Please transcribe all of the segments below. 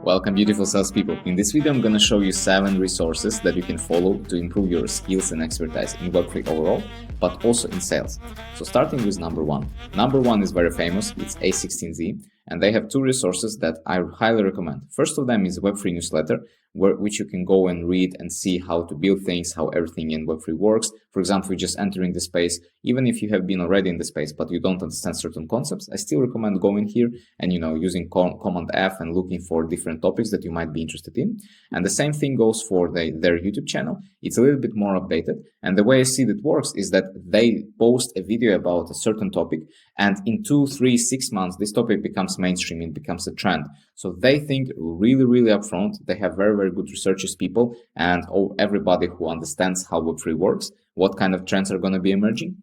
Welcome, beautiful salespeople. In this video, I'm going to show you 7 resources that you can follow to improve your skills and expertise in Web3 overall, but also in sales. So starting with number 1. Number 1 is very famous. It's A16Z, and they have 2 resources that I highly recommend. First of them is Web3 newsletter, which you can go and read and see how to build things, how everything in Web3 works. For example, you're just entering the space. Even if you have been already in the space, but you don't understand certain concepts, I still recommend going here and, using Command F and looking for different topics that you might be interested in. And the same thing goes for their YouTube channel. It's a little bit more updated. And the way I see that works is that they post a video about a certain topic, and in 2, 3, 6 months, this topic becomes mainstream, it becomes a trend. So they think really, really upfront. They have very, very good researchers, people, and everybody who understands how Web3 works, what kind of trends are going to be emerging.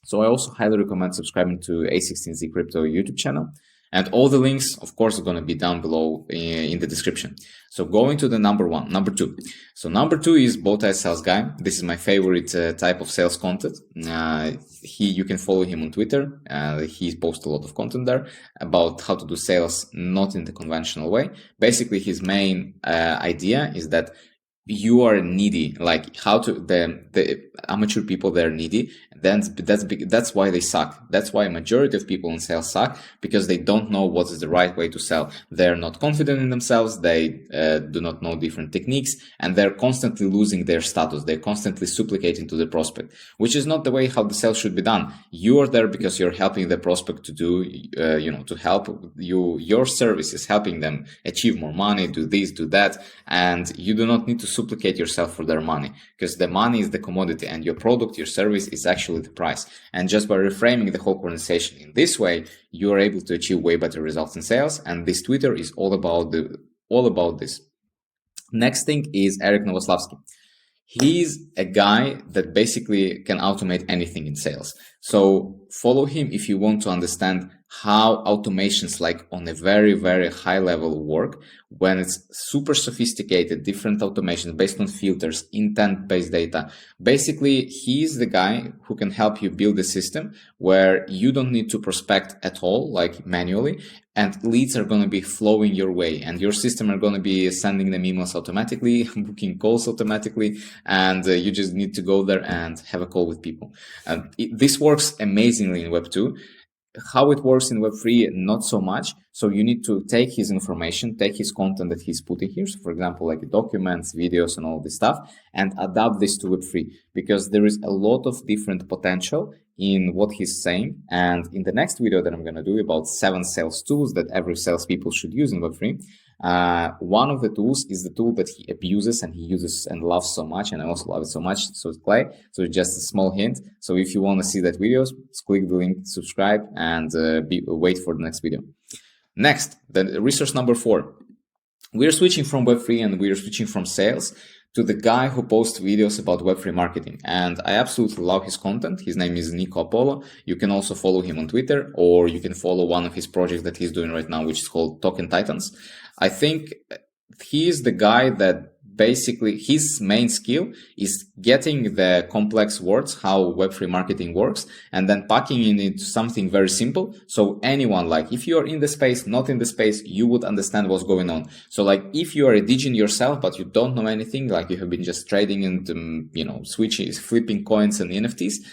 So I also highly recommend subscribing to A16Z Crypto YouTube channel. And all the links, of course, are going to be down below in the description. So going to the number 2. So number 2 is BTSG Sales Guy. This is my favorite type of sales content. You can follow him on Twitter. He posts a lot of content there about how to do sales not in the conventional way. Basically, his main idea is that you are needy, like how to the amateur people, they're needy. That's why they suck. That's why a majority of people in sales suck, because they don't know what is the right way to sell. They're not confident in themselves. They do not know different techniques, and they're constantly losing their status. They're constantly supplicating to the prospect, which is not the way how the sales should be done. You are there because you're helping the prospect to do, to help you. Your service is helping them achieve more money, do this, do that, and you do not need to supplicate yourself for their money, because the money is the commodity and your product, your service is actually the price. And just by reframing the whole conversation in this way, you are able to achieve way better results in sales. And this Twitter is all about this. Next thing is Nowoslawski. He's a guy that basically can automate anything in sales. So follow him if you want to understand how automations, like on a very, very high level, work, when it's super sophisticated, different automations based on filters, intent-based data. Basically, he's the guy who can help you build a system where you don't need to prospect at all, like manually, and leads are going to be flowing your way, and your system are going to be sending them emails automatically, booking calls automatically, and you just need to go there and have a call with people. This works amazingly in Web 2. How it works in Web3, not so much. So you need to take his information, take his content that he's putting here. So for example, like documents, videos, and all this stuff, and adapt this to Web3, because there is a lot of different potential in what he's saying. And in the next video that I'm going to do about 7 sales tools that every salespeople should use in Web3, one of the tools is the tool that he abuses and he uses and loves so much, and I also love it so much. So it's Clay. So just a small hint. So if you want to see that videos, just click the link, subscribe, and wait for the next video. Next, the resource number 4. We're switching from Web3 and we're switching from sales to the guy who posts videos about Web3 marketing. And I absolutely love his content. His name is Nico Polo. You can also follow him on Twitter, or you can follow one of his projects that he's doing right now, which is called Token Titans. I think he is the guy that basically his main skill is getting the complex words, how Web3 marketing works, and then packing it into something very simple. So anyone, like if you're in the space, not in the space, you would understand what's going on. So like if you are a DJ yourself, but you don't know anything, like you have been just trading and, switching, flipping coins and NFTs,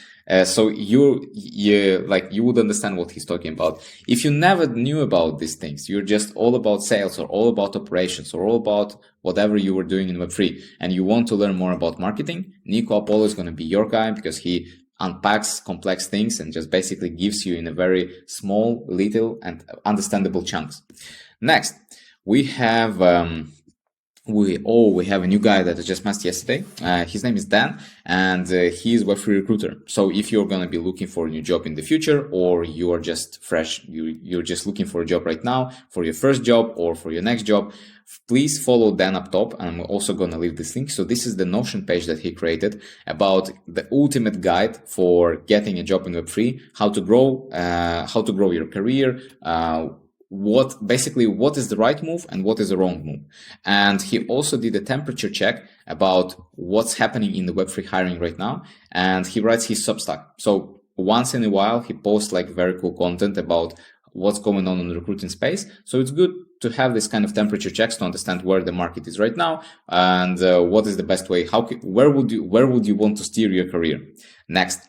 so you would understand what he's talking about. If you never knew about these things, you're just all about sales or all about operations or all about whatever you were doing in Web3, and you want to learn more about marketing, Nico Polo is going to be your guy, because he unpacks complex things and just basically gives you in a very small, little, and understandable chunks. Next, we have we have a new guy that I just met yesterday. His name is Dan, and he's Web3 recruiter. So if you're going to be looking for a new job in the future, or you are just fresh, you're just looking for a job right now, for your first job or for your next job, please follow Dan up top. And I'm also going to leave this link. So this is the Notion page that he created about the ultimate guide for getting a job in Web3, how to grow your career, what is the right move and what is the wrong move. And he also did a temperature check about what's happening in the Web3 hiring right now. And he writes his Substack. So once in a while, he posts like very cool content about what's going on in the recruiting space. So it's good to have this kind of temperature checks to understand where the market is right now and what is the best way. Where would you want to steer your career? Next,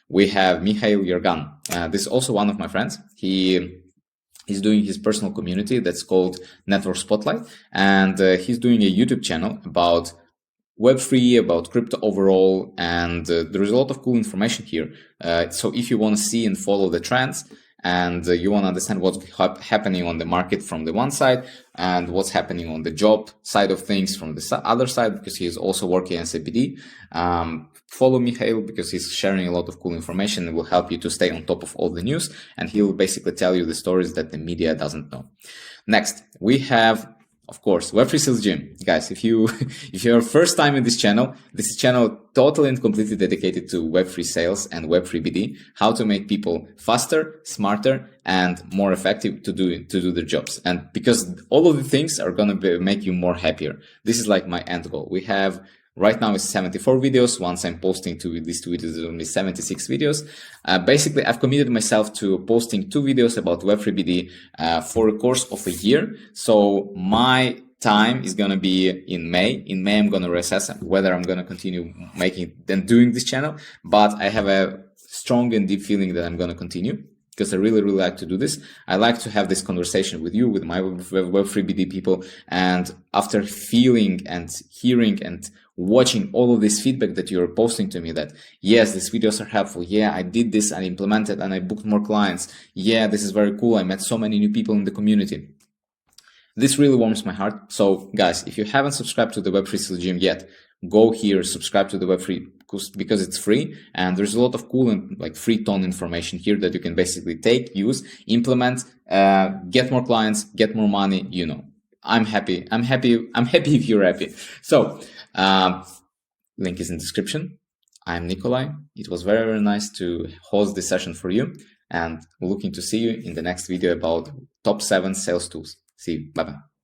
we have Mikhail, yergan. This is also one of my friends. He's doing his personal community that's called Network Spotlight, and he's doing a YouTube channel about Web3, about crypto overall, and there is a lot of cool information here. So if you want to see and follow the trends, and you want to understand what's happening on the market from the one side and what's happening on the job side of things from the other side, because he's also working as a BD, follow Mikhail because he's sharing a lot of cool information and will help you to stay on top of all the news, and he'll basically tell you the stories that the media doesn't know. Next, we have, of course, Web3 Sales Gym. Guys, if you're first time in this is a channel totally and completely dedicated to Web3 sales and Web3 BD, how to make people faster, smarter, and more effective to do their jobs. And because all of the things are going to make you more happier. This is like my end goal. We have right now is 74 videos. Once I'm posting these 2 videos, there's only 76 videos. Basically, I've committed myself to posting 2 videos about Web3 BD for a course of a year. So my time is going to be in May. In May, I'm going to reassess whether I'm going to continue doing this channel. But I have a strong and deep feeling that I'm going to continue, because I really, really like to do this. I like to have this conversation with you, with my Web3 BD people. And after feeling and hearing and watching all of this feedback that you're posting to me, that yes, these videos are helpful. Yeah, I did this and implemented and I booked more clients. Yeah, this is very cool. I met so many new people in the community. This really warms my heart. So guys, if you haven't subscribed to the Web3 Sales Gym yet, go here, subscribe to the Web3 because it's free, and there's a lot of cool and like free ton information here that you can basically take, use, implement, get more clients, get more money. You know, I'm happy if you're happy. So link is in description. I'm Nikolai. It was very, very nice to host this session for you, and looking to see you in the next video about top 7 sales tools. See you. Bye bye.